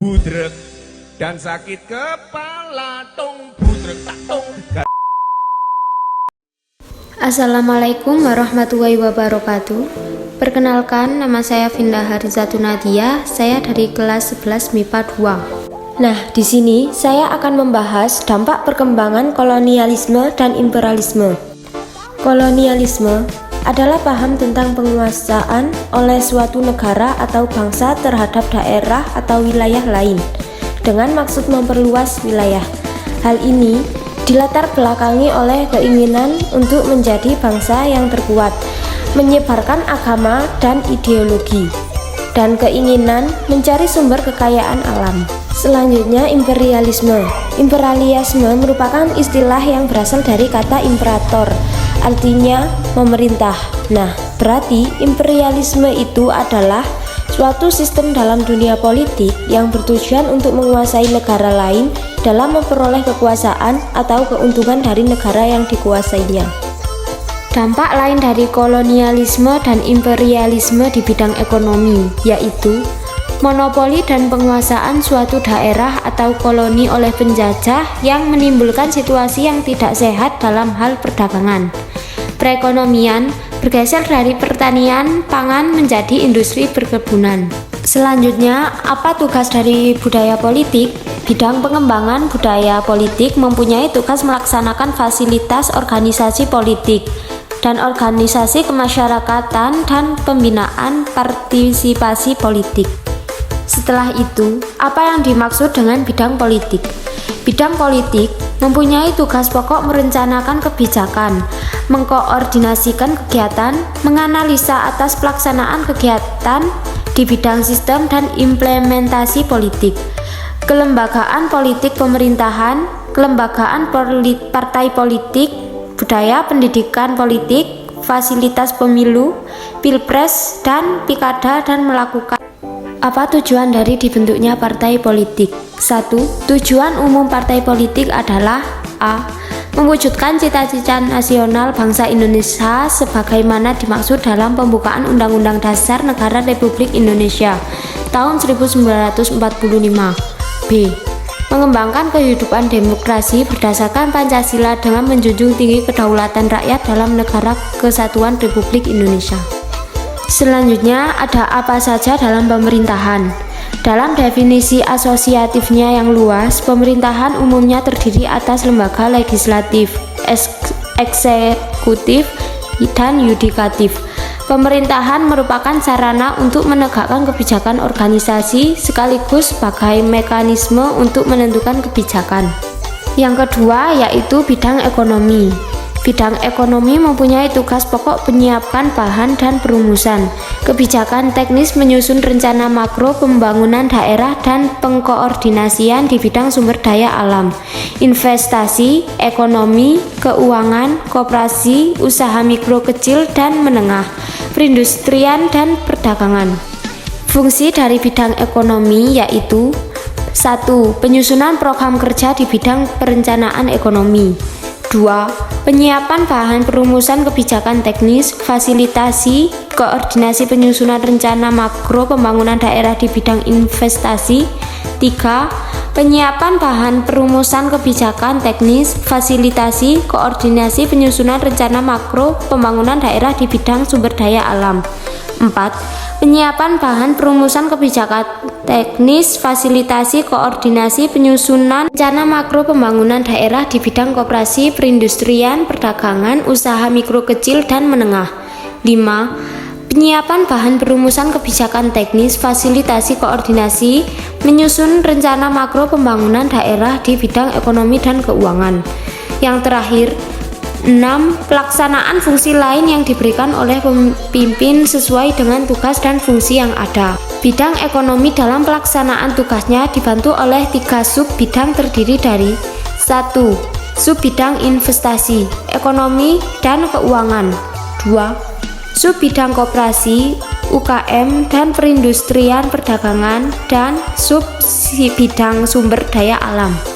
budrek dan sakit kepala tung budrek tak tung. Assalamualaikum warahmatullahi wabarakatuh. Perkenalkan, nama saya Vinda Harizatun Nadia. Saya dari kelas 11 MIPA 2. Nah, di sini saya akan membahas dampak perkembangan kolonialisme dan imperialisme. Kolonialisme adalah paham tentang penguasaan oleh suatu negara atau bangsa terhadap daerah atau wilayah lain dengan maksud memperluas wilayah. Hal ini dilatar belakangi oleh keinginan untuk menjadi bangsa yang terkuat, menyebarkan agama dan ideologi, dan keinginan mencari sumber kekayaan alam. Selanjutnya, imperialisme. Imperialisme merupakan istilah yang berasal dari kata imperator, artinya memerintah. Nah, berarti imperialisme itu adalah suatu sistem dalam dunia politik yang bertujuan untuk menguasai negara lain dalam memperoleh kekuasaan atau keuntungan dari negara yang dikuasainya. Dampak lain dari kolonialisme dan imperialisme di bidang ekonomi, yaitu monopoli dan penguasaan suatu daerah atau koloni oleh penjajah yang menimbulkan situasi yang tidak sehat dalam hal perdagangan. Perekonomian bergeser dari pertanian pangan menjadi industri perkebunan. Selanjutnya, apa tugas dari budaya politik? Bidang pengembangan budaya politik mempunyai tugas melaksanakan fasilitas organisasi politik dan organisasi kemasyarakatan dan pembinaan partisipasi politik. Setelah itu, apa yang dimaksud dengan bidang politik? Bidang politik mempunyai tugas pokok merencanakan kebijakan, mengkoordinasikan kegiatan, menganalisa atas pelaksanaan kegiatan di bidang sistem dan implementasi politik, kelembagaan politik pemerintahan, kelembagaan partai politik, budaya pendidikan politik, fasilitas pemilu, pilpres, dan pilkada, dan melakukan. Apa tujuan dari dibentuknya partai politik? 1. Tujuan umum partai politik adalah A. Mewujudkan cita-cita nasional bangsa Indonesia sebagaimana dimaksud dalam pembukaan Undang-Undang Dasar Negara Republik Indonesia tahun 1945. B. Mengembangkan kehidupan demokrasi berdasarkan Pancasila dengan menjunjung tinggi kedaulatan rakyat dalam negara kesatuan Republik Indonesia. Selanjutnya, ada apa saja dalam pemerintahan? Dalam definisi asosiatifnya yang luas, pemerintahan umumnya terdiri atas lembaga legislatif, eksekutif, dan yudikatif. Pemerintahan merupakan sarana untuk menegakkan kebijakan organisasi sekaligus sebagai mekanisme untuk menentukan kebijakan. Yang kedua yaitu bidang ekonomi. Bidang ekonomi mempunyai tugas pokok menyiapkan bahan dan perumusan kebijakan teknis, menyusun rencana makro pembangunan daerah dan pengkoordinasian di bidang sumber daya alam, investasi, ekonomi, keuangan, koperasi, usaha mikro, kecil, dan menengah, perindustrian, dan perdagangan. Fungsi dari bidang ekonomi yaitu 1. Penyusunan program kerja di bidang perencanaan ekonomi. 2. Penyiapan bahan perumusan kebijakan teknis, fasilitasi, koordinasi penyusunan rencana makro pembangunan daerah di bidang investasi. 3. Penyiapan bahan perumusan kebijakan teknis, fasilitasi, koordinasi penyusunan rencana makro pembangunan daerah di bidang sumber daya alam. 4. Penyiapan bahan perumusan kebijakan teknis, fasilitasi, koordinasi penyusunan rencana makro pembangunan daerah di bidang koperasi, perindustrian, perdagangan, usaha mikro, kecil, dan menengah. 5. Penyiapan bahan perumusan kebijakan teknis, fasilitasi, koordinasi menyusun rencana makro pembangunan daerah di bidang ekonomi dan keuangan. Yang terakhir, 6. Pelaksanaan fungsi lain yang diberikan oleh pemimpin sesuai dengan tugas dan fungsi yang ada. Bidang ekonomi dalam pelaksanaan tugasnya dibantu oleh 3 sub bidang terdiri dari 1. Sub bidang investasi, ekonomi, dan keuangan. 2. Sub bidang koperasi, UKM, dan perindustrian perdagangan, dan sub bidang sumber daya alam.